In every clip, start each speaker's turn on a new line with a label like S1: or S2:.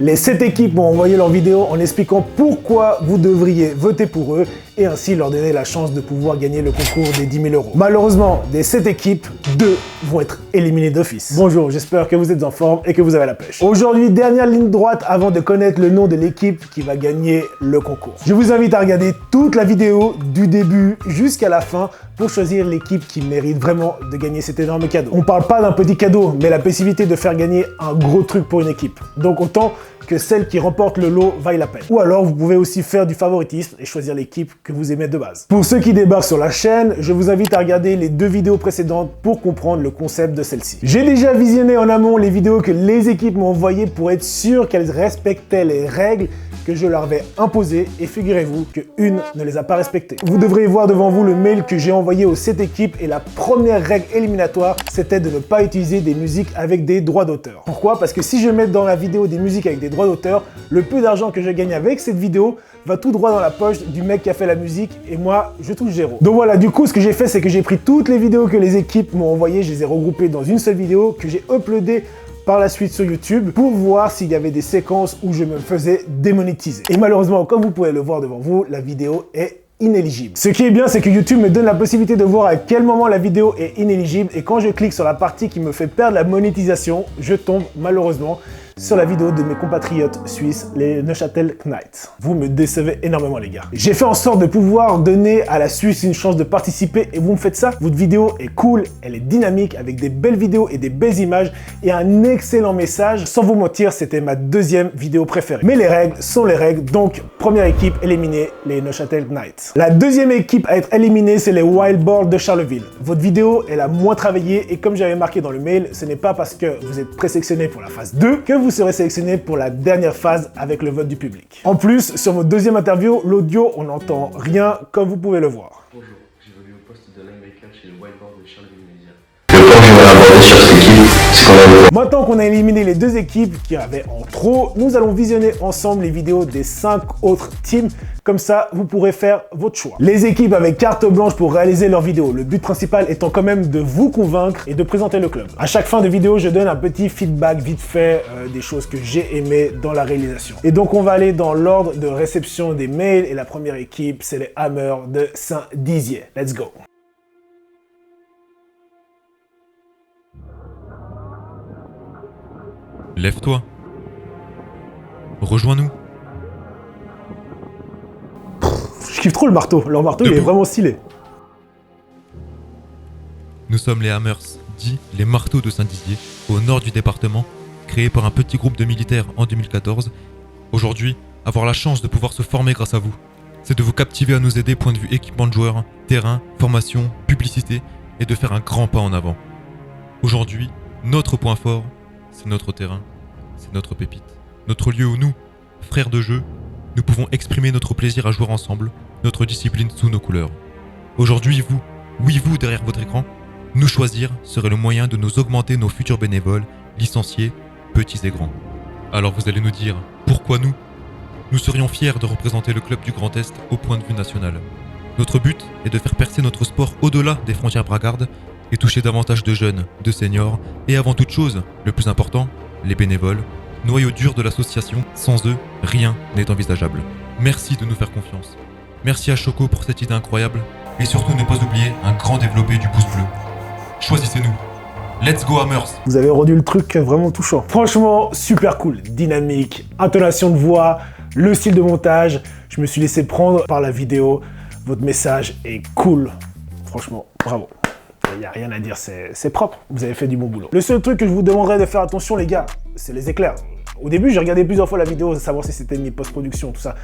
S1: Les 7 équipes m'ont envoyé leur vidéo en expliquant pourquoi vous devriez voter pour eux et ainsi leur donner la chance de pouvoir gagner le concours des 10 000 €. Malheureusement, des 7 équipes, 2 vont être éliminées d'office. Bonjour, j'espère que vous êtes en forme et que vous avez la pêche. Aujourd'hui, dernière ligne droite avant de connaître le nom de l'équipe qui va gagner le concours. Je vous invite à regarder toute la vidéo du début jusqu'à la fin pour choisir l'équipe qui mérite vraiment de gagner cet énorme cadeau. On parle pas d'un petit cadeau, mais la possibilité de faire gagner un gros truc pour une équipe. Donc autant que celle qui remporte le lot vaille la peine. Ou alors vous pouvez aussi faire du favoritisme et choisir l'équipe que vous aimez de base. Pour ceux qui débarquent sur la chaîne, je vous invite à regarder les 2 vidéos précédentes pour comprendre le concept de celle-ci. J'ai déjà visionné en amont les vidéos que les équipes m'ont envoyées pour être sûr qu'elles respectaient les règles que je leur avais imposées et figurez-vous qu'une ne les a pas respectées. Vous devriez voir devant vous le mail que j'ai envoyé aux 7 équipes et la première règle éliminatoire, c'était de ne pas utiliser des musiques avec des droits d'auteur. Pourquoi? Parce que si je mets dans la vidéo des musiques avec des droits d'auteur, le peu d'argent que je gagne avec cette vidéo va tout droit dans la poche du mec qui a fait la musique et moi, je touche 0. Donc voilà, du coup, ce que j'ai fait, c'est que j'ai pris toutes les vidéos que les équipes m'ont envoyées, je les ai regroupées dans une seule vidéo que j'ai uploadée par la suite sur YouTube pour voir s'il y avait des séquences où je me faisais démonétiser. Et malheureusement, comme vous pouvez le voir devant vous, la vidéo est inéligible. Ce qui est bien, c'est que YouTube me donne la possibilité de voir à quel moment la vidéo est inéligible et quand je clique sur la partie qui me fait perdre la monétisation, je tombe malheureusement sur la vidéo de mes compatriotes suisses, les Neuchâtel Knights. Vous me décevez énormément les gars. J'ai fait en sorte de pouvoir donner à la Suisse une chance de participer et vous me faites ça. Votre vidéo est cool, elle est dynamique avec des belles vidéos et des belles images et un excellent message. Sans vous mentir, c'était ma 2e vidéo préférée. Mais les règles sont les règles, donc première équipe éliminée, les Neuchâtel Knights. La 2e équipe à être éliminée, c'est les Wild Boars de Charleville. Votre vidéo est la moins travaillée et comme j'avais marqué dans le mail, ce n'est pas parce que vous êtes présélectionné pour la phase 2 que vous serez sélectionné pour la dernière phase avec le vote du public. En plus, sur votre 2e interview, l'audio, on n'entend rien comme vous pouvez le voir.
S2: Bonjour, j'évolue au poste de linebacker chez le Wild Boars de Charleville Média. Le point que j'aimerais aborder sur cette équipe, c'est qu'on a...
S1: Maintenant qu'on a éliminé les 2 équipes qui avaient en trop, nous allons visionner ensemble les vidéos des 5 autres teams. Comme ça, vous pourrez faire votre choix. Les équipes avaient carte blanche pour réaliser leurs vidéos. Le but principal étant quand même de vous convaincre et de présenter le club. À chaque fin de vidéo, je donne un petit feedback vite fait des choses que j'ai aimées dans la réalisation. Et donc, on va aller dans l'ordre de réception des mails. Et la première équipe, c'est les Hammers de Saint-Dizier. Let's go!
S3: Lève-toi. Rejoins-nous.
S1: Je kiffe trop le marteau. Leur marteau, il est vraiment stylé.
S3: Nous sommes les Hammers, dits les marteaux de Saint-Dizier, au nord du département, créés par un petit groupe de militaires en 2014. Aujourd'hui, avoir la chance de pouvoir se former grâce à vous, c'est de vous captiver à nous aider point de vue équipement de joueurs, terrain, formation, publicité, et de faire un grand pas en avant. Aujourd'hui, notre point fort, c'est notre terrain, c'est notre pépite. Notre lieu où nous, frères de jeu, nous pouvons exprimer notre plaisir à jouer ensemble, notre discipline sous nos couleurs. Aujourd'hui, vous, oui vous derrière votre écran, nous choisir serait le moyen de nous augmenter nos futurs bénévoles, licenciés, petits et grands. Alors vous allez nous dire, pourquoi nous? Nous serions fiers de représenter le club du Grand Est au point de vue national. Notre but est de faire percer notre sport au-delà des frontières bragardes et toucher davantage de jeunes, de seniors et avant toute chose, le plus important, les bénévoles, noyau dur de l'association. Sans eux, rien n'est envisageable. Merci de nous faire confiance. Merci à Choco pour cette idée incroyable. Et surtout ne pas oublier un grand développé du pouce bleu. Choisissez-nous. Let's go Hammers!
S1: Vous avez rendu le truc vraiment touchant. Franchement, super cool. Dynamique, intonation de voix, le style de montage. Je me suis laissé prendre par la vidéo. Votre message est cool. Franchement, bravo. Il n'y a rien à dire, c'est propre. Vous avez fait du bon boulot. Le seul truc que je vous demanderais de faire attention, les gars, c'est les éclairs. Au début, j'ai regardé plusieurs fois la vidéo, pour savoir si c'était mis post-production, tout ça.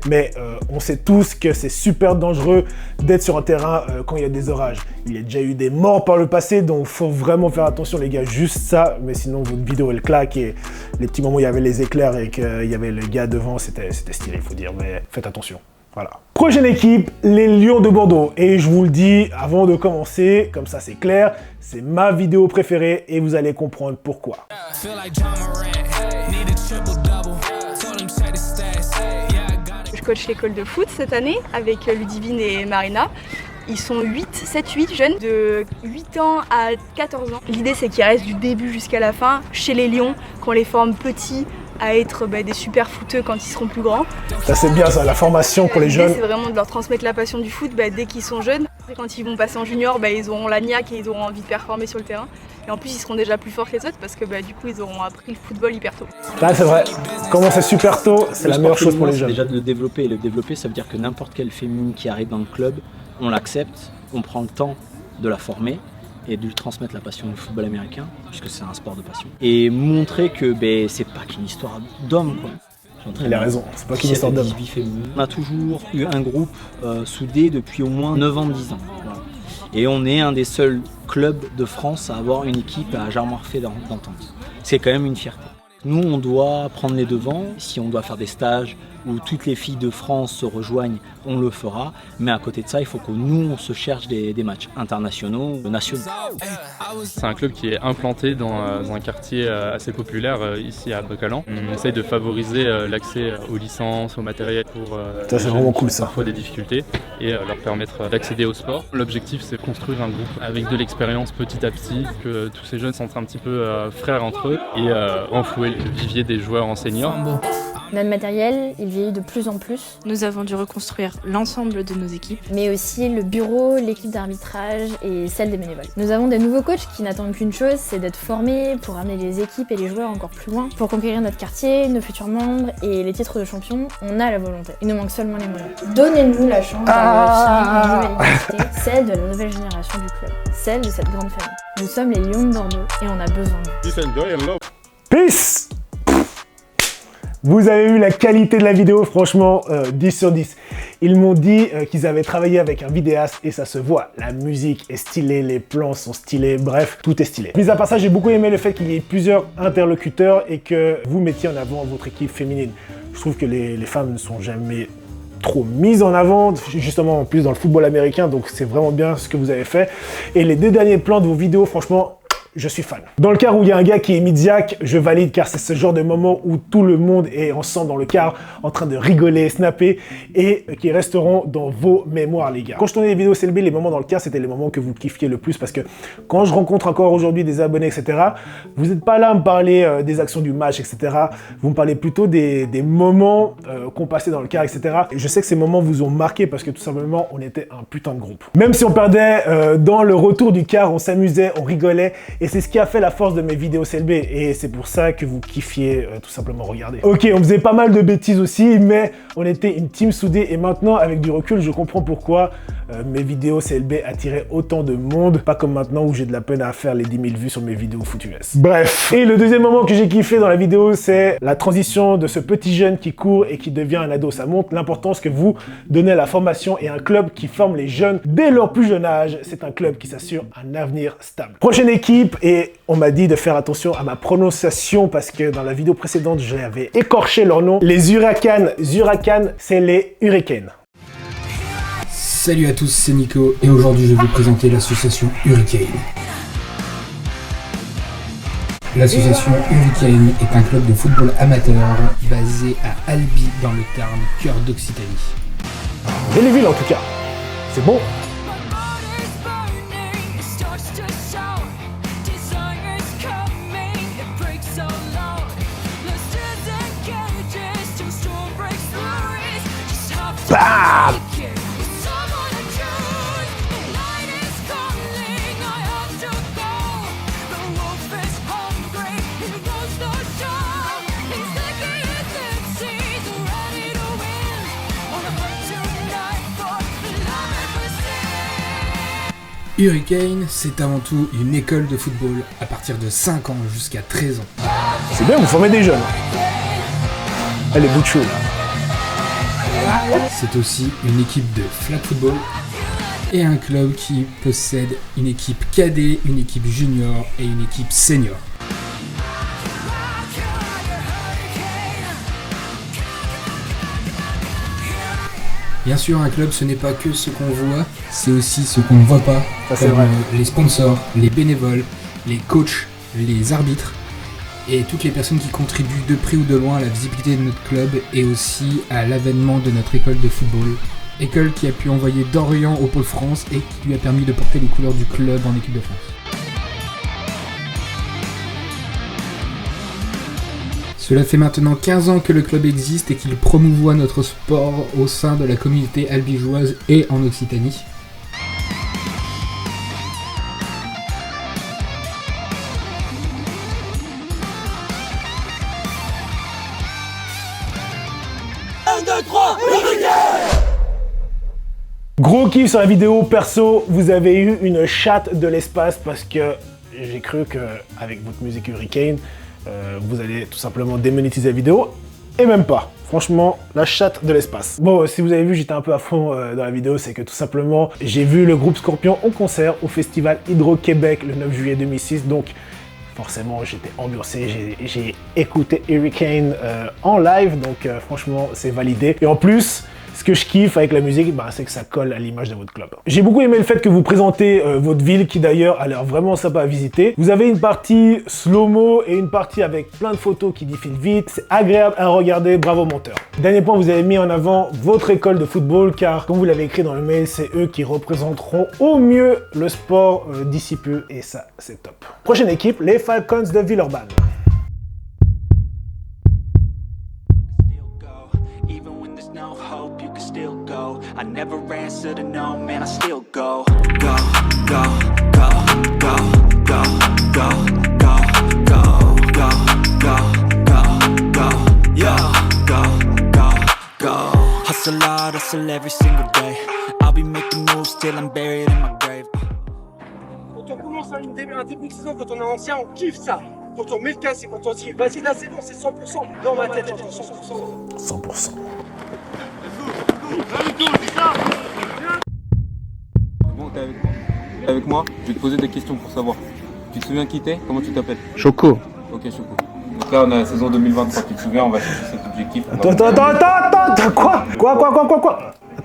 S1: Mais on sait tous que c'est super dangereux d'être sur un terrain quand il y a des orages. Il y a déjà eu des morts par le passé, donc il faut vraiment faire attention, les gars. Juste ça, mais sinon, votre vidéo, elle claque. Et les petits moments où il y avait les éclairs et qu'il y avait le gars devant, c'était stylé, il faut dire. Mais faites attention. Voilà. Prochaine équipe, les Lions de Bordeaux. Et je vous le dis avant de commencer, comme ça c'est clair, c'est ma vidéo préférée et vous allez comprendre pourquoi.
S4: Je coach l'école de foot cette année avec Ludivine et Marina. Ils sont 7-8 jeunes de 8 ans à 14 ans. L'idée c'est qu'ils restent du début jusqu'à la fin chez les Lions, qu'on les forme petits, à être des super footeux quand ils seront plus grands.
S1: Ça c'est bien ça, la formation pour les
S4: L'idée,
S1: jeunes.
S4: c'est vraiment de leur transmettre la passion du foot dès qu'ils sont jeunes. Et quand ils vont passer en junior, ils auront la niaque et ils auront envie de performer sur le terrain. Et en plus, ils seront déjà plus forts que les autres parce que du coup, ils auront appris le football hyper tôt.
S1: Là c'est vrai, commencer super tôt, c'est la meilleure chose pour les jeunes.
S5: C'est déjà de le développer. Et le développer, ça veut dire que n'importe quelle féminine qui arrive dans le club, on l'accepte, on prend le temps de la former et de lui transmettre la passion du football américain, puisque c'est un sport de passion. Et montrer que c'est pas qu'une histoire d'hommes, quoi.
S1: Il a raison, c'est pas qu'une histoire d'hommes.
S5: On a toujours eu un groupe soudé depuis au moins 9 ans, 10 ans. Voilà. Et on est un des seuls clubs de France à avoir une équipe à Jarmoire fait d'entente. C'est quand même une fierté. Nous, on doit prendre les devants. Si on doit faire des stages où toutes les filles de France se rejoignent, on le fera. Mais à côté de ça, il faut que nous, on se cherche des matchs internationaux, nationaux.
S6: C'est un club qui est implanté dans un quartier assez populaire ici à Beucalan. On essaye de favoriser l'accès aux licences, au matériel pour
S1: ça, c'est vraiment cool, ça.
S6: Parfois des difficultés et leur permettre d'accéder au sport. L'objectif, c'est de construire un groupe avec de l'expérience petit à petit, que tous ces jeunes sont un petit peu frères entre eux et renflouer le vivier des joueurs en senior.
S7: Notre matériel, il vieillit de plus en plus.
S8: Nous avons dû reconstruire l'ensemble de nos équipes.
S7: Mais aussi le bureau, l'équipe d'arbitrage et celle des bénévoles. Nous avons des nouveaux coachs qui n'attendent qu'une chose, c'est d'être formés pour amener les équipes et les joueurs encore plus loin. Pour conquérir notre quartier, nos futurs membres et les titres de champion, on a la volonté. Il nous manque seulement les moyens. Donnez-nous la chance d'avoir une nouvelle identité, celle de la nouvelle génération du club, celle de cette grande famille. Nous sommes les Lions de Bordeaux et on a besoin de vous.
S1: Peace! Vous avez vu la qualité de la vidéo, franchement, 10 sur 10. Ils m'ont dit qu'ils avaient travaillé avec un vidéaste et ça se voit. La musique est stylée, les plans sont stylés, bref, tout est stylé. Mis à part ça, j'ai beaucoup aimé le fait qu'il y ait plusieurs interlocuteurs et que vous mettiez en avant votre équipe féminine. Je trouve que les femmes ne sont jamais trop mises en avant, justement en plus dans le football américain, donc c'est vraiment bien ce que vous avez fait. Et les 2 derniers plans de vos vidéos, franchement, je suis fan. Dans le car où il y a un gars qui est Midiac, je valide car c'est ce genre de moment où tout le monde est ensemble dans le car en train de rigoler, snapper et qui resteront dans vos mémoires les gars. Quand je tournais les vidéos CLB, les moments dans le car c'était les moments que vous kiffiez le plus parce que quand je rencontre encore aujourd'hui des abonnés etc, vous n'êtes pas là à me parler des actions du match etc, vous me parlez plutôt des moments qu'on passait dans le car etc. Et je sais que ces moments vous ont marqué parce que tout simplement on était un putain de groupe. Même si on perdait dans le retour du car, on s'amusait, on rigolait. Et c'est ce qui a fait la force de mes vidéos CLB. Et c'est pour ça que vous kiffiez tout simplement regarder. Ok, on faisait pas mal de bêtises aussi, mais on était une team soudée. Et maintenant, avec du recul, je comprends pourquoi mes vidéos CLB attiraient autant de monde. Pas comme maintenant où j'ai de la peine à faire les 10 000 vues sur mes vidéos foot US. Bref. Et le deuxième moment que j'ai kiffé dans la vidéo, c'est la transition de ce petit jeune qui court et qui devient un ado. Ça montre l'importance que vous donnez à la formation et un club qui forme les jeunes dès leur plus jeune âge. C'est un club qui s'assure un avenir stable. Prochaine équipe. Et on m'a dit de faire attention à ma prononciation parce que dans la vidéo précédente, j'avais écorché leur nom. Les Hurricanes. Hurricanes, c'est les Hurricanes.
S9: Salut à tous, c'est Nico et aujourd'hui je vais vous présenter l'association Hurricane. L'association Hurricane est un club de football amateur basé à Albi dans le Tarn, cœur d'Occitanie.
S1: Belle ville en tout cas. C'est bon. Bam!
S9: Hurricane, c'est avant tout une école de football à partir de 5 ans jusqu'à 13 ans.
S1: C'est bien, vous formez des jeunes. Allez, bout de chaud.
S9: C'est aussi une équipe de flag football et un club qui possède une équipe cadet, une équipe junior et une équipe senior. Bien sûr, un club, ce n'est pas que ce qu'on voit, c'est aussi ce qu'on ne voit pas, comme les sponsors, les bénévoles, les coachs, les arbitres et toutes les personnes qui contribuent de près ou de loin à la visibilité de notre club et aussi à l'avènement de notre école de football. École qui a pu envoyer Dorian au Pôle France et qui lui a permis de porter les couleurs du club en équipe de France. Cela fait maintenant 15 ans que le club existe et qu'il promouvoit notre sport au sein de la communauté albigeoise et en Occitanie.
S1: Gros kiff sur la vidéo, perso, vous avez eu une chatte de l'espace parce que j'ai cru qu'avec votre musique Hurricane, vous allez tout simplement démonétiser la vidéo, et même pas. Franchement, la chatte de l'espace. Bon, si vous avez vu, j'étais un peu à fond dans la vidéo, c'est que tout simplement, j'ai vu le groupe Scorpion en concert au festival Hydro-Québec le 9 juillet 2006, donc forcément, j'étais ambiancé, j'ai écouté Hurricane en live, donc franchement, c'est validé. Et en plus, ce que je kiffe avec la musique, c'est que ça colle à l'image de votre club. J'ai beaucoup aimé le fait que vous présentez votre ville, qui d'ailleurs a l'air vraiment sympa à visiter. Vous avez une partie slow-mo et une partie avec plein de photos qui défilent vite. C'est agréable à regarder, bravo monteur. Dernier point, vous avez mis en avant votre école de football, car comme vous l'avez écrit dans le mail, c'est eux qui représenteront au mieux le sport d'ici peu, et ça, c'est top. Prochaine équipe, les Falcons de Villeurbanne.
S10: I never answer to no, man, I still go, go, go, go, go, go, go, go, go, go, go, go, go, yo, go, go, go. Hustle hard, hustle every single day. I'll be making moves till I'm buried in my grave.
S11: Quand on commence un début de saison, quand on est ancien, on kiffe ça. Quand on met le casque et quand on dit, vas-y, là c'est bon, c'est 100%. Dans ma tête, j'entends 100%.
S1: 100%.
S12: Bon, t'es avec moi, je vais te poser des questions pour savoir. Tu te souviens qui t'es? Comment tu t'appelles?
S1: Choco.
S12: Ok, Choco. Donc là, on a la saison 2023, tu te souviens, on va chercher cet objectif.
S1: Attends, quoi?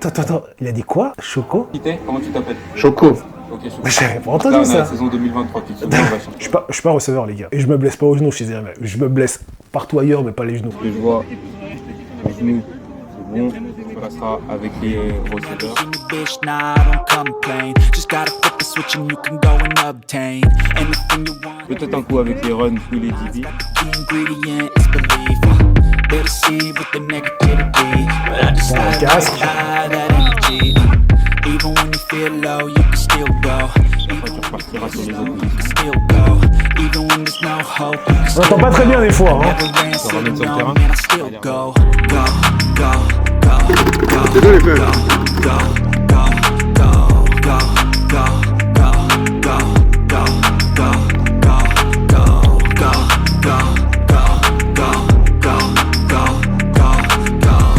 S1: Attends, il a dit quoi? Choco?
S12: Qui t'es? Comment tu t'appelles?
S1: Choco.
S12: Ok, Choco.
S1: Mais j'avais pas entendu
S12: là, on
S1: ça.
S12: a la saison 2023, tu te souviens, on va chercher.
S1: Je suis pas receveur, les gars. Et je me blesse pas aux genoux, je suis désolé. Je me blesse partout ailleurs, mais pas les genoux.
S12: Je vois les genoux, c'est bon. On passera avec les receveurs. Peut-être un coup avec les runs ou les DB.
S1: Bon, casque. On entend pas très bien des fois, hein.
S12: On va remettre sur le terrain.
S1: Désolé, frère.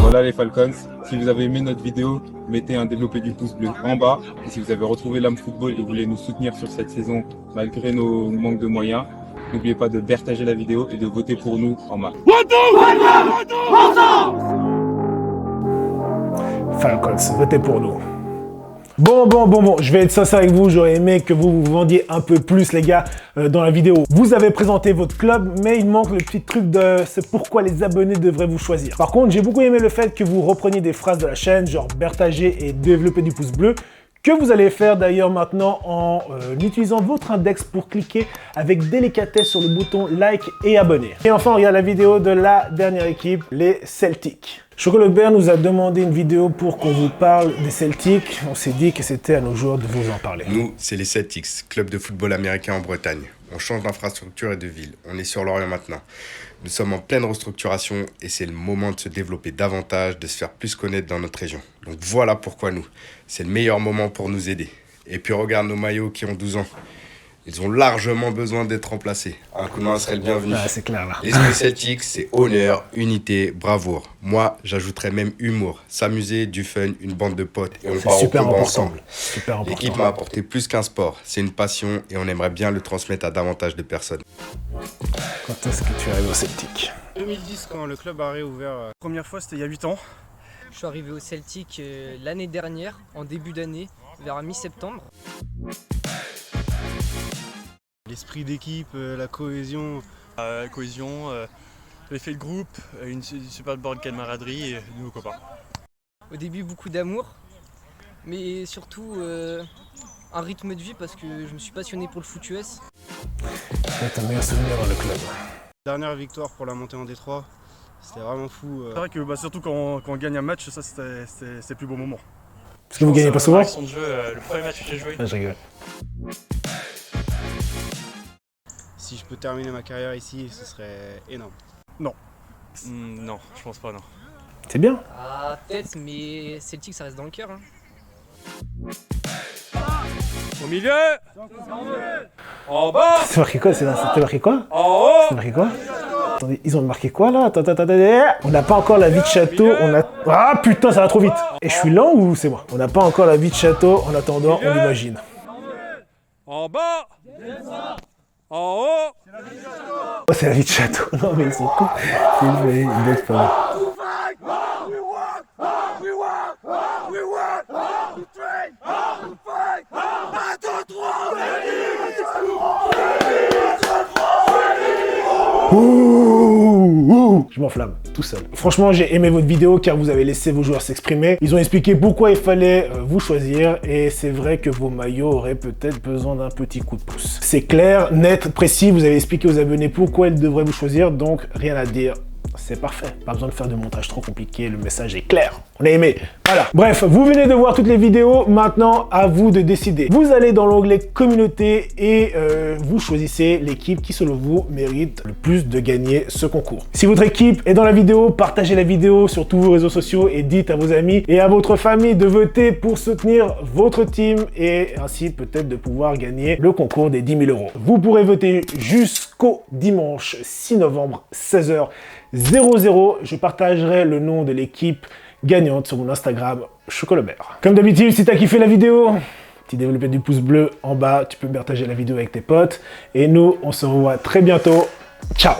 S12: Voilà les Falcons, si vous avez aimé notre vidéo, mettez un développé du pouce bleu en bas. Et si vous avez retrouvé l'âme football et voulez nous soutenir sur cette saison malgré nos manques de moyens, n'oubliez pas de partager la vidéo et de voter pour nous en masse.
S1: Falcons, votez pour nous. Bon, je vais être sincère avec vous, j'aurais aimé que vous vendiez un peu plus les gars dans la vidéo. Vous avez présenté votre club, mais il manque le petit truc de c'est pourquoi les abonnés devraient vous choisir. Par contre, j'ai beaucoup aimé le fait que vous repreniez des phrases de la chaîne, genre partager et développer du pouce bleu, que vous allez faire d'ailleurs maintenant en utilisant votre index pour cliquer avec délicatesse sur le bouton like et abonner. Et enfin, on regarde la vidéo de la dernière équipe, les Celtics. Choco Le Bear nous a demandé une vidéo pour qu'on vous parle des Celtics. On s'est dit que c'était à nos joueurs de vous en parler.
S13: Nous, c'est les Celtics, club de football américain en Bretagne. On change d'infrastructure et de ville. On est sur l'Orient maintenant. Nous sommes en pleine restructuration et c'est le moment de se développer davantage, de se faire plus connaître dans notre région. Donc voilà pourquoi nous. C'est le meilleur moment pour nous aider. Et puis regarde nos maillots qui ont 12 ans. Ils ont largement besoin d'être remplacés. Un coup de main serait le bienvenu.
S1: Ah, c'est clair là.
S13: L'esprit Celtic, c'est honneur, unité, bravoure. Moi, j'ajouterais même humour, s'amuser, du fun, une bande de potes et on part au combat ensemble.
S1: Super important.
S13: L'équipe m'a apporté plus qu'un sport. C'est une passion et on aimerait bien le transmettre à davantage de personnes.
S1: Quand est-ce que tu arrives au Celtic?
S14: 2010, quand le club a réouvert. Première fois, c'était il y a 8 ans.
S15: Je suis arrivé au Celtic l'année dernière, en début d'année, vers mi-septembre.
S14: L'esprit d'équipe, la cohésion. L'effet de groupe, une super bonne camaraderie et de nouveaux copains.
S15: Au début, beaucoup d'amour, mais surtout un rythme de vie parce que je me suis passionné pour le foot US.
S1: C'est un meilleur souvenir dans le club.
S16: Dernière victoire pour la montée en D3, c'était vraiment fou.
S17: C'est vrai que surtout quand on gagne un match, ça c'est le plus beau moment.
S1: Parce que vous gagnez pas souvent?
S14: De jeu, le premier match que j'ai joué.
S1: Ah, je rigole.
S16: Si je peux terminer ma carrière ici, ce serait énorme.
S17: Non.
S14: Non, je pense pas, non.
S1: C'est bien.
S15: Ah, peut-être, mais Celtic, ça reste dans le cœur. Hein.
S14: Au milieu. En bas.
S1: C'est marqué quoi? C'était marqué quoi?
S14: En haut.
S1: C'est marqué quoi? Attendez, ils ont marqué quoi là? Attends. On n'a pas encore la vie de château, Ah putain, ça va trop vite! Et je suis lent ou c'est moi? On n'a pas encore la vie de château, en attendant, on l'imagine.
S14: En bas. En haut.
S1: Oh, c'est la vie de château. Non mais ils sont cons. Ils doivent pas. Ouh, je m'enflamme, tout seul. Franchement, j'ai aimé votre vidéo car vous avez laissé vos joueurs s'exprimer. Ils ont expliqué pourquoi il fallait vous choisir et c'est vrai que vos maillots auraient peut-être besoin d'un petit coup de pouce. C'est clair, net, précis, vous avez expliqué aux abonnés pourquoi ils devraient vous choisir, donc rien à dire. C'est parfait, pas besoin de faire de montage trop compliqué, le message est clair, on a aimé, voilà. Bref, vous venez de voir toutes les vidéos, maintenant à vous de décider. Vous allez dans l'onglet communauté et vous choisissez l'équipe qui selon vous mérite le plus de gagner ce concours. Si votre équipe est dans la vidéo, partagez la vidéo sur tous vos réseaux sociaux et dites à vos amis et à votre famille de voter pour soutenir votre team et ainsi peut-être de pouvoir gagner le concours des 10 000 €. Vous pourrez voter jusqu'au dimanche 6 novembre 16h00. Je partagerai le nom de l'équipe gagnante sur mon Instagram, Chocolobert. Comme d'habitude, si t'as kiffé la vidéo, petit développé du pouce bleu en bas, tu peux partager la vidéo avec tes potes. Et nous, on se revoit très bientôt. Ciao!